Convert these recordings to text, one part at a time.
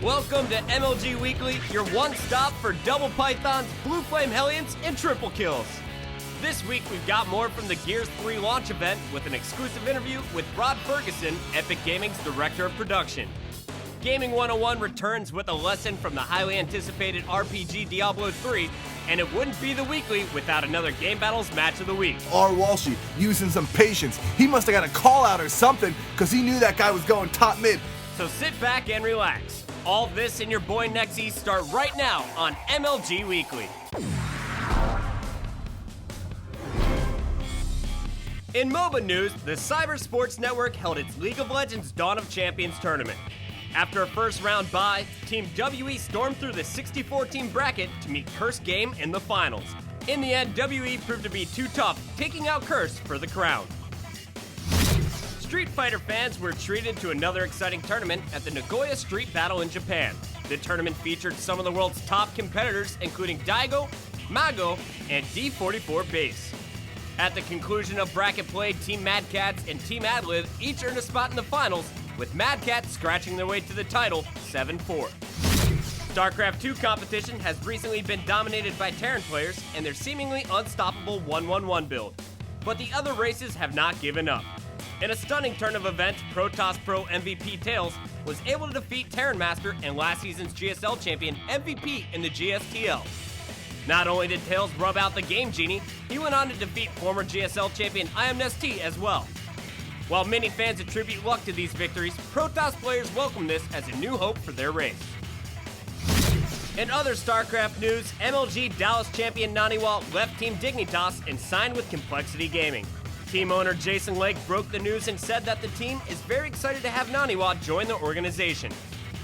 Welcome to MLG Weekly, your one-stop for double pythons, blue flame hellions, and triple kills. This week we've got more from the Gears 3 launch event with an exclusive interview with Rod Ferguson, Epic Gaming's Director of Production. Gaming 101 returns with a lesson from the highly anticipated RPG Diablo III, and it wouldn't be the Weekly without another Game Battles Match of the Week. R. Walshy using some patience. He must have got a call out or something because he knew that guy was going top mid. So sit back and relax. All this and your boy Nexy start right now on MLG Weekly. In MOBA news, the Cyber Sports Network held its League of Legends Dawn of Champions tournament. After a first round bye, Team WE stormed through the 64-team bracket to meet Curse Game in the finals. In the end, WE proved to be too tough, taking out Curse for the crown. Street Fighter fans were treated to another exciting tournament at the Nagoya Street Battle in Japan. The tournament featured some of the world's top competitors, including Daigo, Mago, and D44 Base. At the conclusion of bracket play, Team Mad Cats and Team Adlib each earned a spot in the finals, with Mad Cats scratching their way to the title 7-4. StarCraft 2 competition has recently been dominated by Terran players and their seemingly unstoppable 1-1-1 build. But the other races have not given up. In a stunning turn of events, Protoss Pro MVP Tails was able to defeat Terran Master and last season's GSL champion MVP in the GSTL. Not only did Tails rub out the Game Genie, he went on to defeat former GSL champion IMST as well. While many fans attribute luck to these victories, Protoss players welcome this as a new hope for their race. In other StarCraft news, MLG Dallas champion Naniwa left Team Dignitas and signed with Complexity Gaming. Team owner Jason Lake broke the news and said that the team is very excited to have Naniwa join the organization.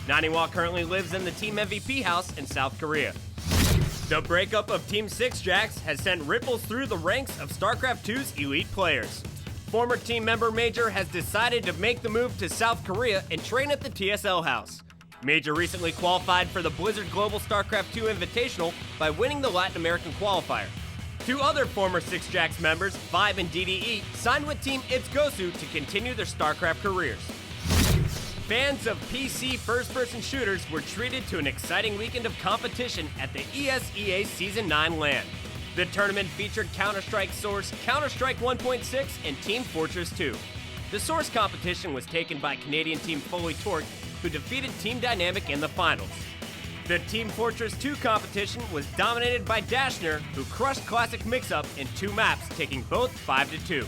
Naniwa currently lives in the Team MVP house in South Korea. The breakup of Team Six Jacks has sent ripples through the ranks of StarCraft 2's elite players. Former team member Major has decided to make the move to South Korea and train at the TSL house. Major recently qualified for the Blizzard Global StarCraft 2 Invitational by winning the Latin American qualifier. Two other former Six Jacks members, Vibe and DDE, signed with Team It's Gosu to continue their StarCraft careers. Fans of PC first-person shooters were treated to an exciting weekend of competition at the ESEA Season 9 LAN. The tournament featured Counter-Strike Source, Counter-Strike 1.6, and Team Fortress 2. The Source competition was taken by Canadian Team Fully Torqued, who defeated Team Dynamic in the finals. The Team Fortress 2 competition was dominated by Dashner, who crushed Classic Mix-Up in 2 maps, taking both 5-2.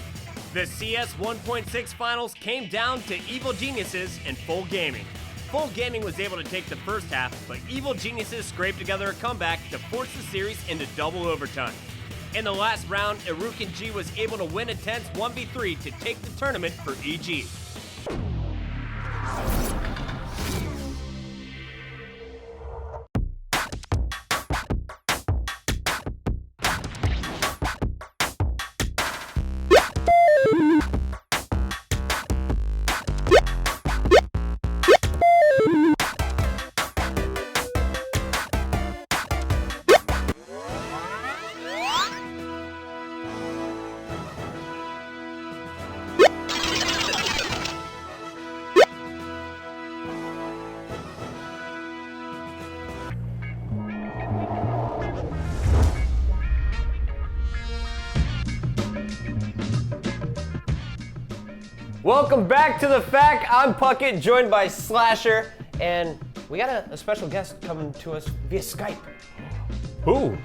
The CS 1.6 finals came down to Evil Geniuses and Full Gaming. Full Gaming was able to take the first half, but Evil Geniuses scraped together a comeback to force the series into double overtime. In the last round, Iruken G was able to win a tense 1v3 to take the tournament for EG. Welcome back to The Fact. I'm Puckett, joined by Slasher, and we got a special guest coming to us via Skype. Who?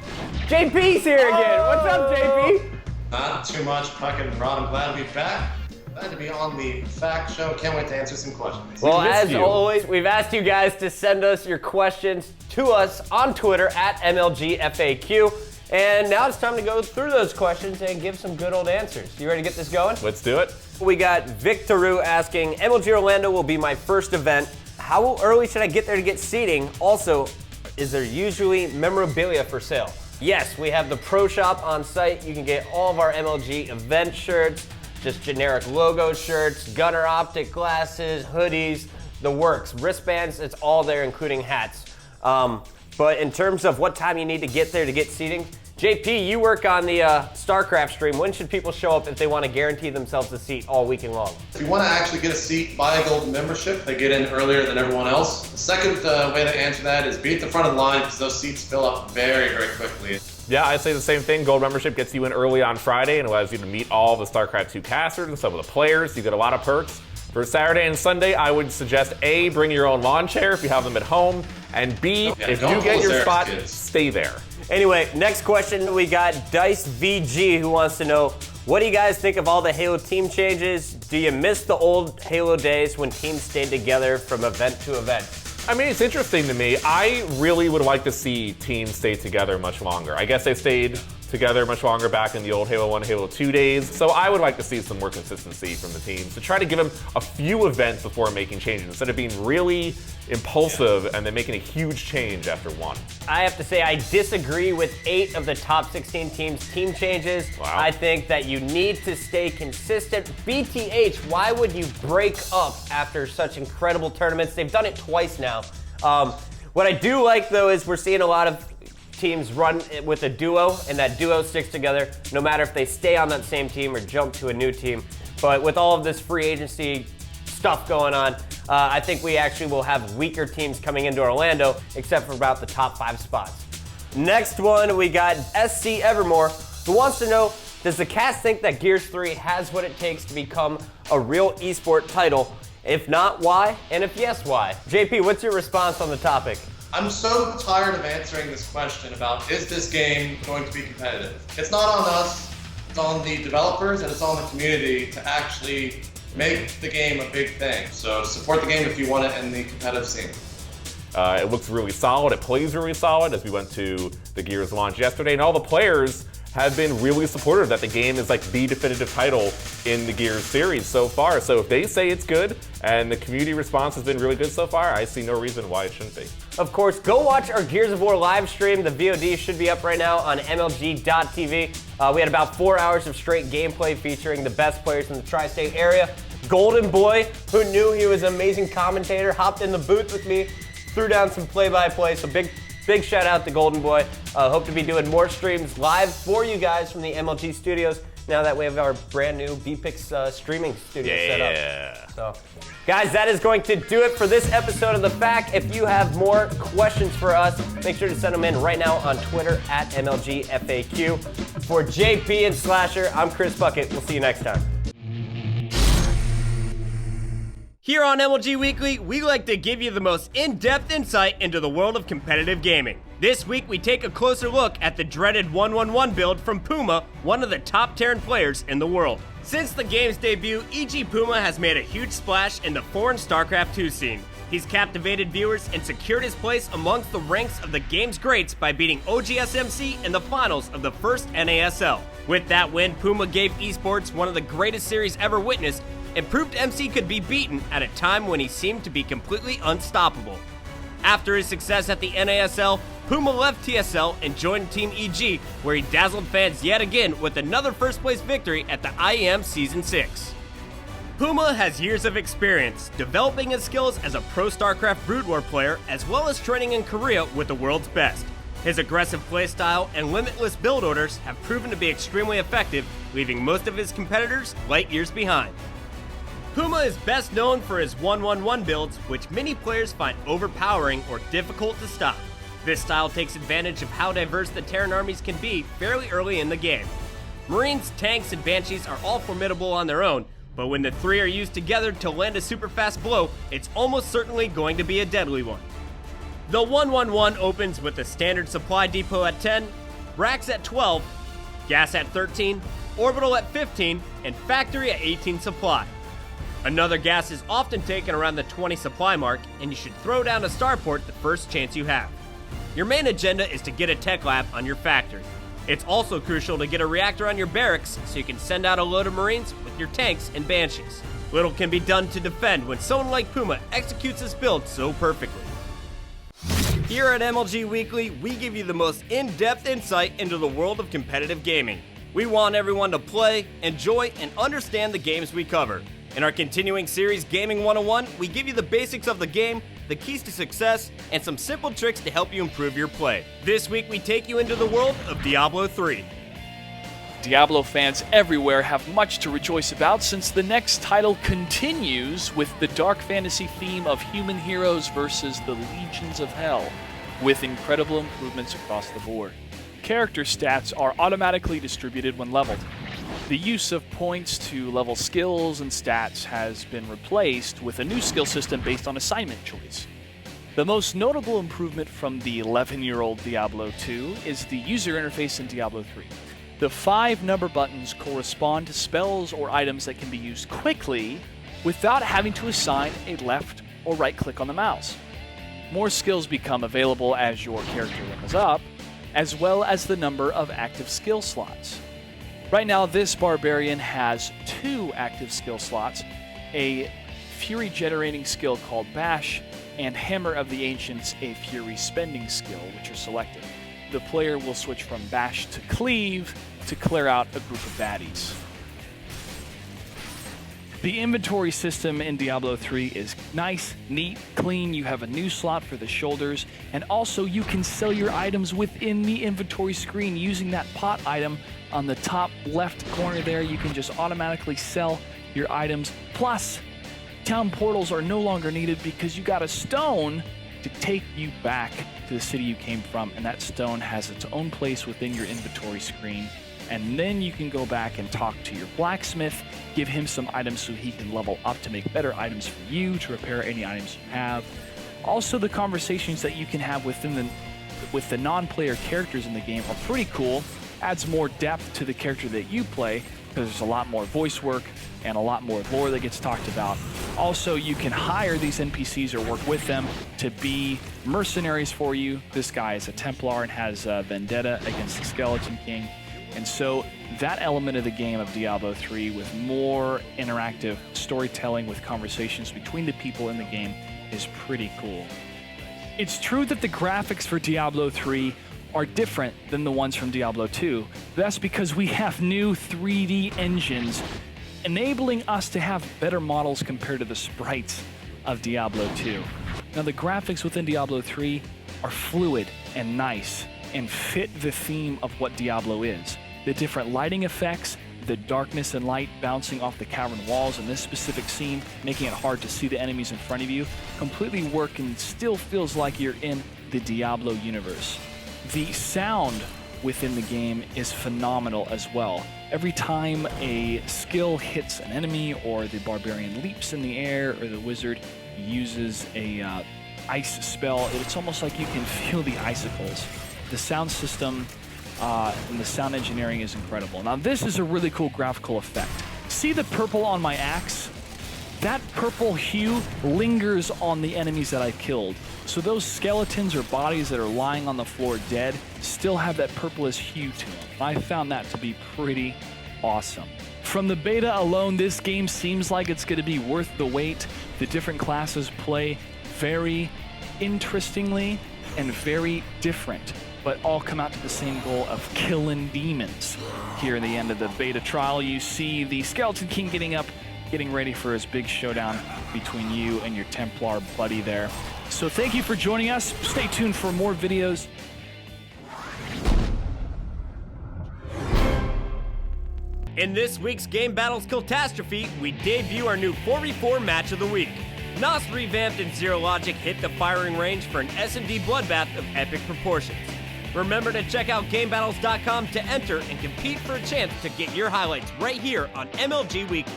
JP's here again. What's up, JP? Not too much, Puckett and Rod. I'm glad to be back. Glad to be on The Fact Show. Can't wait to answer some questions. Well, as always, we've asked you guys to send us your questions to us on Twitter at MLGFAQ. And now it's time to go through those questions and give some good old answers. You ready to get this going? Let's do it. We got Victoru asking, MLG Orlando will be my first event. How early should I get there to get seating? Also, is there usually memorabilia for sale? Yes, we have the Pro Shop on site. You can get all of our MLG event shirts, just generic logo shirts, Gunner Optic glasses, hoodies, the works, wristbands, it's all there, including hats. But in terms of what time you need to get there to get seating, JP, you work on the StarCraft stream. When should people show up if they want to guarantee themselves a seat all weekend long? If you want to actually get a seat, buy a gold membership. They get in earlier than everyone else. The second way to answer that is be at the front of the line because those seats fill up very, very quickly. Yeah, I say the same thing. Gold membership gets you in early on Friday and allows you to meet all the StarCraft 2 casters and some of the players. You get a lot of perks. For Saturday and Sunday, I would suggest A, bring your own lawn chair if you have them at home, and B, if you get your spot, stay there. Anyway, next question, we got Dice VG who wants to know, what do you guys think of all the Halo team changes? Do you miss the old Halo days when teams stayed together from event to event? I mean, it's interesting to me. I really would like to see teams stay together much longer. I guess they stayed together much longer back in the old Halo 1, Halo 2 days. So I would like to see some more consistency from the teams to try to give them a few events before making changes instead of being really impulsive and then making a huge change after one. I have to say I disagree with 8 of the top 16 teams' team changes. Wow. I think that you need to stay consistent. BTH, why would you break up after such incredible tournaments? They've done it twice now. What I do like though is we're seeing a lot of teams run with a duo, and that duo sticks together no matter if they stay on that same team or jump to a new team. But with all of this free agency stuff going on, I think we actually will have weaker teams coming into Orlando, except for about the top 5 spots. Next one, we got SC Evermore, who wants to know, does the cast think that Gears 3 has what it takes to become a real esport title? If not, why? And if yes, why? JP, what's your response on the topic? I'm so tired of answering this question about, is this game going to be competitive? It's not on us, it's on the developers, and it's on the community to actually make the game a big thing. So support the game if you want it in the competitive scene. It looks really solid, it plays really solid as we went to the Gears launch yesterday, and all the players have been really supportive that the game is like the definitive title in the Gears series so far. So if they say it's good and the community response has been really good so far, I see no reason why it shouldn't be. Of course, go watch our Gears of War live stream. The VOD should be up right now on MLG.tv. We had about 4 hours of straight gameplay featuring the best players in the tri-state area. Golden Boy, who knew he was an amazing commentator, hopped in the booth with me, threw down some play-by-play, so big shout out to Golden Boy. Hope to be doing more streams live for you guys from the MLG studios now that we have our brand new BPix streaming studio set up. So, guys, that is going to do it for this episode of The Fact. If you have more questions for us, make sure to send them in right now on Twitter at MLGFAQ. For JP and Slasher, I'm Chris Bucket. We'll see you next time. Here on MLG Weekly, we like to give you the most in-depth insight into the world of competitive gaming. This week, we take a closer look at the dreaded 1-1-1 build from Puma, one of the top Terran players in the world. Since the game's debut, EG Puma has made a huge splash in the foreign StarCraft 2 scene. He's captivated viewers and secured his place amongst the ranks of the game's greats by beating OGSMC in the finals of the first NASL. With that win, Puma gave esports one of the greatest series ever witnessed and proved MC could be beaten at a time when he seemed to be completely unstoppable. After his success at the NASL, Puma left TSL and joined Team EG, where he dazzled fans yet again with another first-place victory at the IEM Season 6. Puma has years of experience, developing his skills as a pro StarCraft Brood War player, as well as training in Korea with the world's best. His aggressive playstyle and limitless build orders have proven to be extremely effective, leaving most of his competitors light years behind. Puma is best known for his 1-1-1 builds, which many players find overpowering or difficult to stop. This style takes advantage of how diverse the Terran armies can be fairly early in the game. Marines, tanks, and Banshees are all formidable on their own, but when the three are used together to land a super fast blow, it's almost certainly going to be a deadly one. The 1-1-1 opens with a standard supply depot at 10, racks at 12, gas at 13, orbital at 15, and factory at 18 supply. Another gas is often taken around the 20 supply mark, and you should throw down a starport the first chance you have. Your main agenda is to get a tech lab on your factory. It's also crucial to get a reactor on your barracks so you can send out a load of Marines with your tanks and Banshees. Little can be done to defend when someone like Puma executes his build so perfectly. Here at MLG Weekly, we give you the most in-depth insight into the world of competitive gaming. We want everyone to play, enjoy, and understand the games we cover. In our continuing series, Gaming 101, we give you the basics of the game, the keys to success, and some simple tricks to help you improve your play. This week we take you into the world of Diablo III. Diablo fans everywhere have much to rejoice about since the next title continues with the dark fantasy theme of human heroes versus the legions of hell, with incredible improvements across the board. Character stats are automatically distributed when leveled. The use of points to level skills and stats has been replaced with a new skill system based on assignment choice. The most notable improvement from the 11-year-old Diablo II is the user interface in Diablo III. The 5 number buttons correspond to spells or items that can be used quickly without having to assign a left or right click on the mouse. More skills become available as your character levels up, as well as the number of active skill slots. Right now, this barbarian has 2 active skill slots, a fury generating skill called Bash, and Hammer of the Ancients, a fury spending skill, which are selected. The player will switch from Bash to Cleave to clear out a group of baddies. The inventory system in Diablo III is nice, neat, clean. You have a new slot for the shoulders, and also you can sell your items within the inventory screen using that pot item on the top left corner there. You can just automatically sell your items. Plus, town portals are no longer needed because you got a stone to take you back to the city you came from, and that stone has its own place within your inventory screen. And then you can go back and talk to your blacksmith, give him some items so he can level up to make better items for you, to repair any items you have. Also, the conversations that you can have with the non-player characters in the game are pretty cool. Adds more depth to the character that you play because there's a lot more voice work and a lot more lore that gets talked about. Also, you can hire these NPCs or work with them to be mercenaries for you. This guy is a Templar and has a vendetta against the Skeleton King. And so that element of the game of Diablo III with more interactive storytelling with conversations between the people in the game is pretty cool. It's true that the graphics for Diablo III are different than the ones from Diablo II. That's because we have new 3D engines enabling us to have better models compared to the sprites of Diablo II. Now, the graphics within Diablo III are fluid and nice and fit the theme of what Diablo is. The different lighting effects, the darkness and light bouncing off the cavern walls in this specific scene, making it hard to see the enemies in front of you, completely work and still feels like you're in the Diablo universe. The sound within the game is phenomenal as well. Every time a skill hits an enemy, or the barbarian leaps in the air, or the wizard uses a ice spell, it's almost like you can feel the icicles. The sound system and the sound engineering is incredible. Now, this is a really cool graphical effect. See the purple on my axe? That purple hue lingers on the enemies that I killed. So those skeletons or bodies that are lying on the floor dead still have that purplish hue to them. I found that to be pretty awesome. From the beta alone, this game seems like it's going to be worth the wait. The different classes play very interestingly and very different, but all come out to the same goal of killing demons. Here in the end of the beta trial, you see the Skeleton King getting ready for his big showdown between you and your Templar buddy there. So thank you for joining us. Stay tuned for more videos. In this week's Game Battles Killtastrophe, we debut our new 4v4 match of the week. Nos revamped and Zero Logic hit the firing range for an SMD bloodbath of epic proportions. Remember to check out GameBattles.com to enter and compete for a chance to get your highlights right here on MLG Weekly.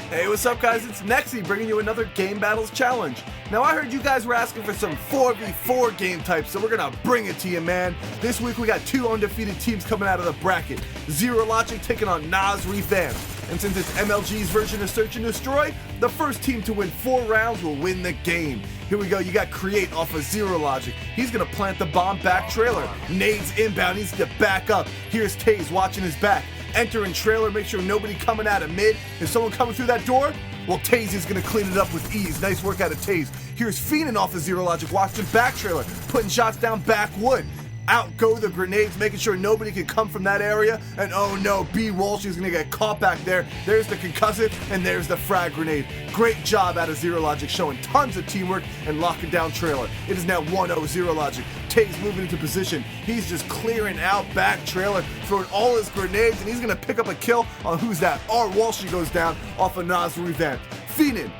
Hey, what's up, guys? It's Nexy bringing you another Game Battles challenge. Now, I heard you guys were asking for some 4v4 game types, so we're gonna bring it to you, man. This week we got 2 undefeated teams coming out of the bracket. Zero Logic taking on Nas Revamped. And since it's MLG's version of Search and Destroy, the first team to win 4 rounds will win the game. Here we go, you got Create off of Zero Logic. He's gonna plant the bomb back trailer. Nades inbound, needs to back up. Here's Taze watching his back. Enter in trailer, make sure nobody coming out of mid. If someone coming through that door, well, Taze is gonna clean it up with ease. Nice work out of Taze. Here's Feenan off of Zero Logic, watching back trailer, putting shots down backwood. Out go the grenades, making sure nobody can come from that area. And oh no, B. Walsh is going to get caught back there. There's the concussive, and there's the frag grenade. Great job out of Zero Logic, showing tons of teamwork and locking down Trailer. It is now 1-0 Zero Logic. Taze moving into position. He's just clearing out back Trailer, throwing all his grenades, and he's going to pick up a kill on who's that? R. Walshy goes down off of Nas Revamped. Feenan.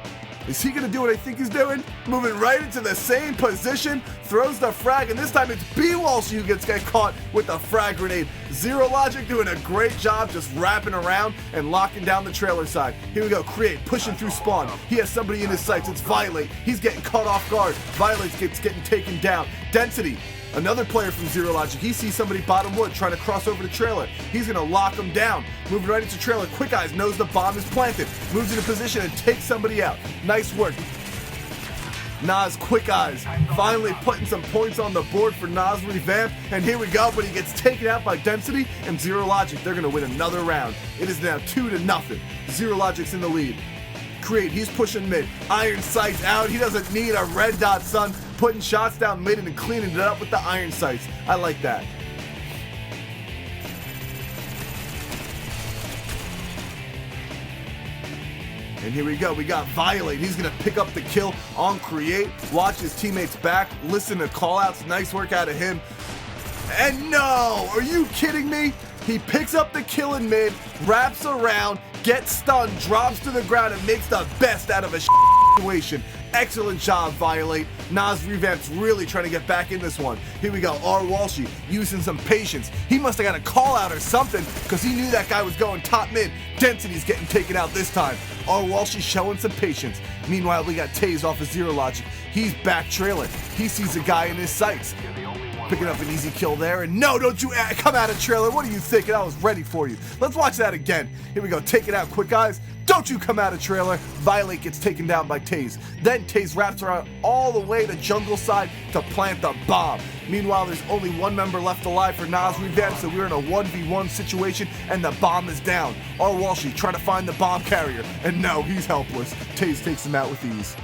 Is he going to do what I think he's doing? Moving right into the same position, throws the frag, and this time it's B. Walshy who gets caught with the frag grenade. Zero Logic doing a great job just wrapping around and locking down the Trailer side. Here we go, Create, pushing through spawn. He has somebody in his sights, it's Violate. He's getting caught off guard. Violate gets getting taken down. Density. Another player from Zero Logic, he sees somebody bottom wood trying to cross over to Trailer. He's going to lock him down. Moving right into Trailer. Quick Eyes knows the bomb is planted. Moves into position and takes somebody out. Nice work. Nas Quick Eyes finally putting some points on the board for Nas Revamp. And here we go, but he gets taken out by Density and Zero Logic. They're going to win another round. It is now 2-0. Zero Logic's in the lead. Create, he's pushing mid. Iron Sights out. He doesn't need a red dot, son. Putting shots down mid and cleaning it up with the Iron Sights. I like that. And here we go, we got Violate. He's gonna pick up the kill on Create. Watch his teammates back, listen to callouts. Nice work out of him. And no, are you kidding me? He picks up the kill in mid, wraps around, gets stunned, drops to the ground, and makes the best out of a situation. Excellent job, Violate. Nas Revamp's really trying to get back in this one. Here we go, R. Walshy using some patience. He must have got a call out or something because he knew that guy was going top mid. Density's getting taken out this time. R. Walshy showing some patience. Meanwhile, we got Taze off of Zero Logic. He's back trailing. He sees a guy in his sights. Picking up an easy kill there, and no, don't you come out of Trailer. What are you thinking? I was ready for you. Let's watch that again. Here we go, take it out, Quick Eyes. Don't you come out of Trailer. Violate gets taken down by Taze. Then Taze wraps around all the way to jungle side to plant the bomb. Meanwhile, there's only one member left alive for Nas Revamp, so we're in a 1v1 situation, and the bomb is down. R. Walshy trying to find the bomb carrier, and no, he's helpless. Taze takes him out with ease.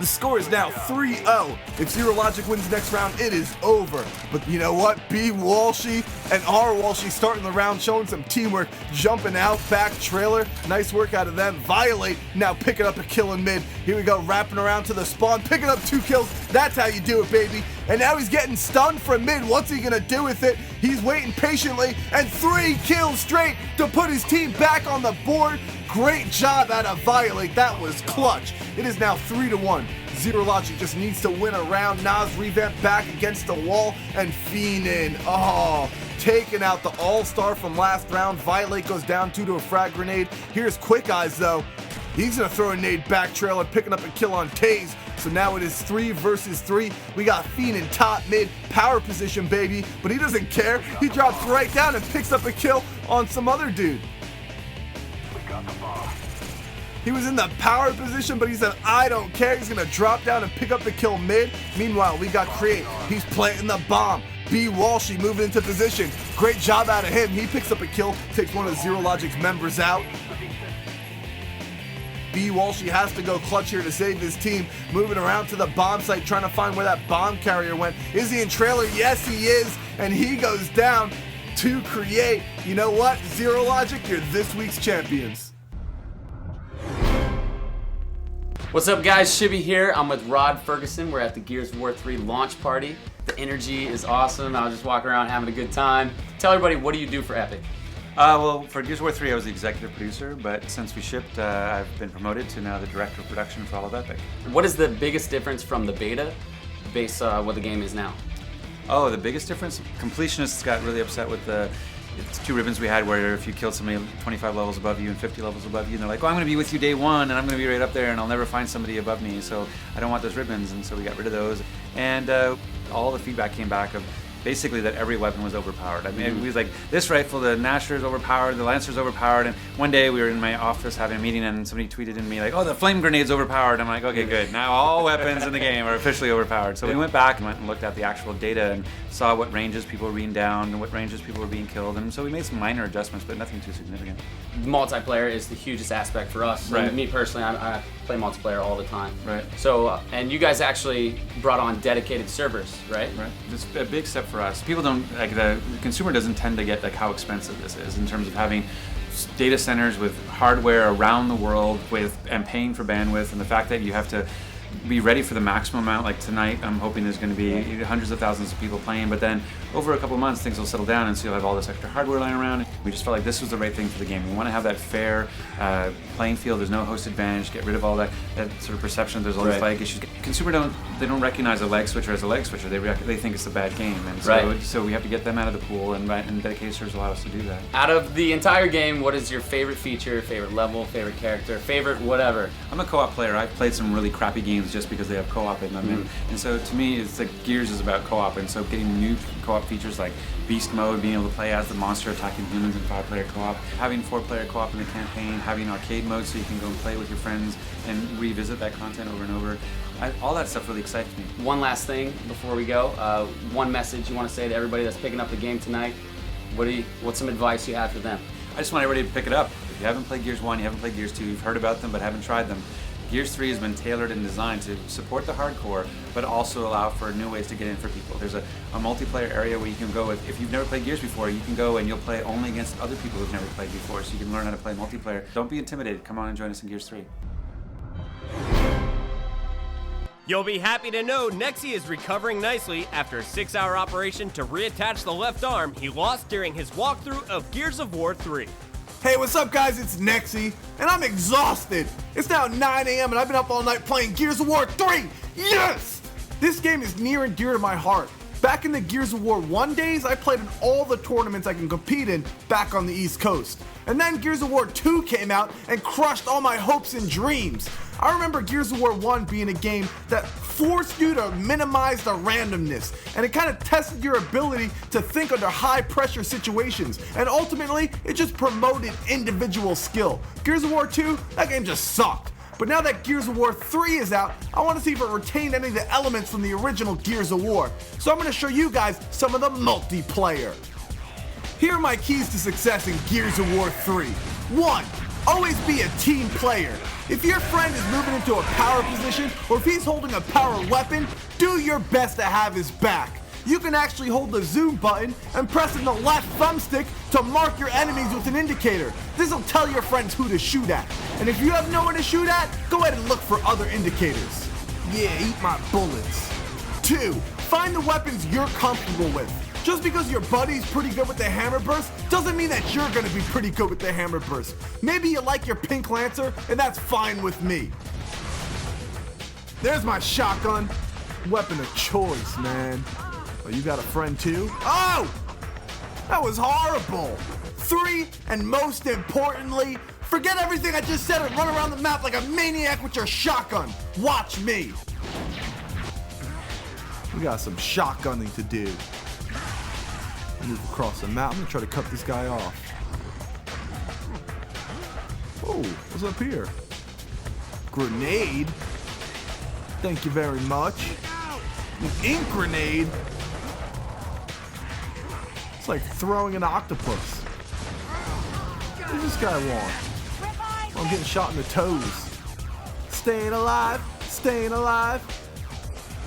The score is now 3-0. If Zero Logic wins next round, it is over. But you know what? B. Walshy and R. Walshy starting the round, showing some teamwork, jumping out, back Trailer. Nice work out of them. Violate now picking up a kill in mid. Here we go, wrapping around to the spawn, picking up 2 kills. That's how you do it, baby. And now he's getting stunned from mid. What's he gonna do with it? He's waiting patiently, and 3 kills straight to put his team back on the board. Great job out of Violate. That was clutch. It is now 3-1. Zero Logic just needs to win a round. Nas Revamp back against the wall, and Feenan, taking out the all-star from last round. Violate goes down 2 to a frag grenade. Here's Quick Eyes though. He's gonna throw a nade back Trailer, picking up a kill on Taze. So now it is 3 versus 3. We got Feenan top mid, power position, baby. But he doesn't care. He drops right down and picks up a kill on some other dude. He was in the power position, but he said, I don't care. He's going to drop down and pick up the kill mid. Meanwhile, we got Create. He's planting the bomb. B. Walshy moving into position. Great job out of him. He picks up a kill, takes one of Zero Logic's members out. B. Walshy has to go clutch here to save his team. Moving around to the bomb site, trying to find where that bomb carrier went. Is he in Trailer? Yes, he is. And he goes down to Create. You know what? Zero Logic, you're this week's champions. What's up, guys? Shibby here. I'm with Rod Ferguson. We're at the Gears of War 3 launch party. The energy is awesome. I was just walking around having a good time. Tell everybody, what do you do for Epic? Well, for Gears of War 3, I was the executive producer, but since we shipped, I've been promoted to now the director of production for all of Epic. What is the biggest difference from the beta based on what the game is now? Oh, the biggest difference? Completionists got really upset with the 2 ribbons we had where if you killed somebody 25 levels above you and 50 levels above you, and they're like, oh, I'm going to be with you day 1, and I'm going to be right up there, and I'll never find somebody above me, so I don't want those ribbons, and so we got rid of those. And all the feedback came back of basically that every weapon was overpowered. I mean, we was like, this rifle, the Nasher is overpowered, the Lancer is overpowered, and one day we were in my office having a meeting and somebody tweeted in me like, oh, the flame grenade's overpowered. I'm like, okay, good. Now all weapons in the game are officially overpowered. So we went back and looked at the actual data and saw what ranges people were being down and what ranges people were being killed, and so we made some minor adjustments, but nothing too significant. Multiplayer is the hugest aspect for us. Right. Me personally, play multiplayer all the time. Right. So, and you guys actually brought on dedicated servers, right? Right. It's a big step for us. People don't, like, the consumer doesn't tend to get like how expensive this is in terms of having data centers with hardware around the world and paying for bandwidth, and the fact that you have to be ready for the maximum amount. Like tonight, I'm hoping there's going to be hundreds of thousands of people playing, but then over a couple of months, things will settle down, and so you'll have all this extra hardware lying around. We just felt like this was the right thing for the game. We want to have that fair playing field. There's no host advantage. Get rid of all that sort of perception. There's all these lag issues. Consumer don't recognize a lag switcher as a lag switcher. They think it's a bad game, and so we have to get them out of the pool, and dedicated servers allow us to do that. Out of the entire game, what is your favorite feature, favorite level, favorite character, favorite whatever? I'm a co-op player. I've played some really crappy games just because they have co-op in them, and so to me, it's like Gears is about co-op, and so getting new co-op features like Beast Mode, being able to play as the monster attacking humans in 5-player co-op, having 4-player co-op in the campaign, having arcade mode so you can go and play with your friends and revisit that content over and over. All that stuff really excites me. One last thing before we go, one message you want to say to everybody that's picking up the game tonight. What's some advice you have for them? I just want everybody to pick it up. If you haven't played Gears 1, you haven't played Gears 2, you've heard about them but haven't tried them. Gears 3 has been tailored and designed to support the hardcore, but also allow for new ways to get in for people. There's a multiplayer area where you can go with, if you've never played Gears before, you can go and you'll play only against other people who've never played before, so you can learn how to play multiplayer. Don't be intimidated. Come on and join us in Gears 3. You'll be happy to know Nexy is recovering nicely after a 6-hour operation to reattach the left arm he lost during his walkthrough of Gears of War 3. Hey, what's up, guys? It's Nexy, and I'm exhausted. It's now 9 a.m., and I've been up all night playing Gears of War 3. Yes! This game is near and dear to my heart. Back in the Gears of War 1 days, I played in all the tournaments I can compete in back on the East Coast. And then Gears of War 2 came out and crushed all my hopes and dreams. I remember Gears of War 1 being a game that forced you to minimize the randomness, and it kind of tested your ability to think under high pressure situations, and ultimately, it just promoted individual skill. Gears of War 2, that game just sucked. But now that Gears of War 3 is out, I want to see if it retained any of the elements from the original Gears of War. So I'm going to show you guys some of the multiplayer. Here are my keys to success in Gears of War 3. 1. Always be a team player. If your friend is moving into a power position, or if he's holding a power weapon, do your best to have his back. You can actually hold the zoom button and press in the left thumbstick to mark your enemies with an indicator. This will tell your friends who to shoot at. And if you have no one to shoot at, go ahead and look for other indicators. Yeah, eat my bullets. 2. Find the weapons you're comfortable with. Just because your buddy's pretty good with the hammer burst doesn't mean that you're gonna be pretty good with the hammer burst. Maybe you like your pink lancer, and that's fine with me. There's my shotgun. Weapon of choice, man. Oh, you got a friend too? Oh! That was horrible. 3, and most importantly, forget everything I just said and run around the map like a maniac with your shotgun. Watch me. We got some shotgunning to do. Move across the map. I'm gonna try to cut this guy off. Oh, what's up here? Grenade? Thank you very much. An ink grenade? It's like throwing an octopus. What does this guy want? Oh, I'm getting shot in the toes. Staying alive, staying alive.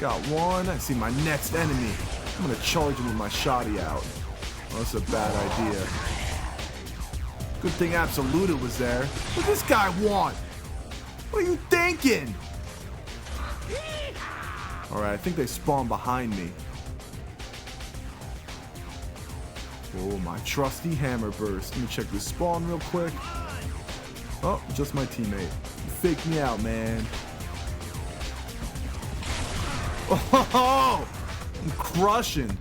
Got one. I see my next enemy. I'm gonna charge him with my shotty out. Oh, that's a bad idea. Good thing Absoluta was there. What does this guy want? What are you thinking? Alright, I think they spawned behind me. Oh, my trusty hammer burst. Let me check this spawn real quick. Oh, just my teammate. You faked me out, man. Oh, I'm crushing.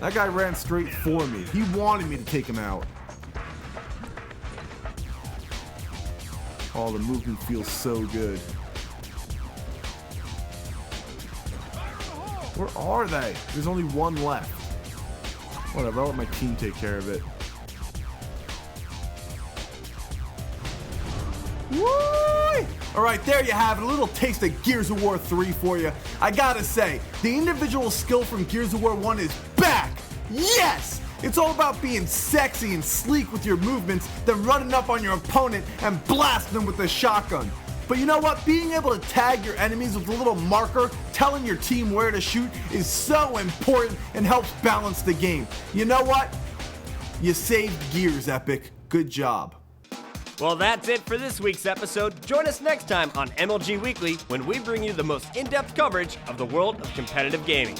That guy ran straight for me. He wanted me to take him out. Oh, the movement feels so good. Where are they? There's only one left. Whatever, I'll let my team take care of it. Woo! Alright, there you have it. A little taste of Gears of War 3 for you. I gotta say, the individual skill from Gears of War 1 is back! Yes! It's all about being sexy and sleek with your movements, then running up on your opponent and blasting them with a shotgun. But you know what? Being able to tag your enemies with a little marker telling your team where to shoot is so important and helps balance the game. You know what? You saved Gears, Epic. Good job. Well, that's it for this week's episode. Join us next time on MLG Weekly when we bring you the most in-depth coverage of the world of competitive gaming.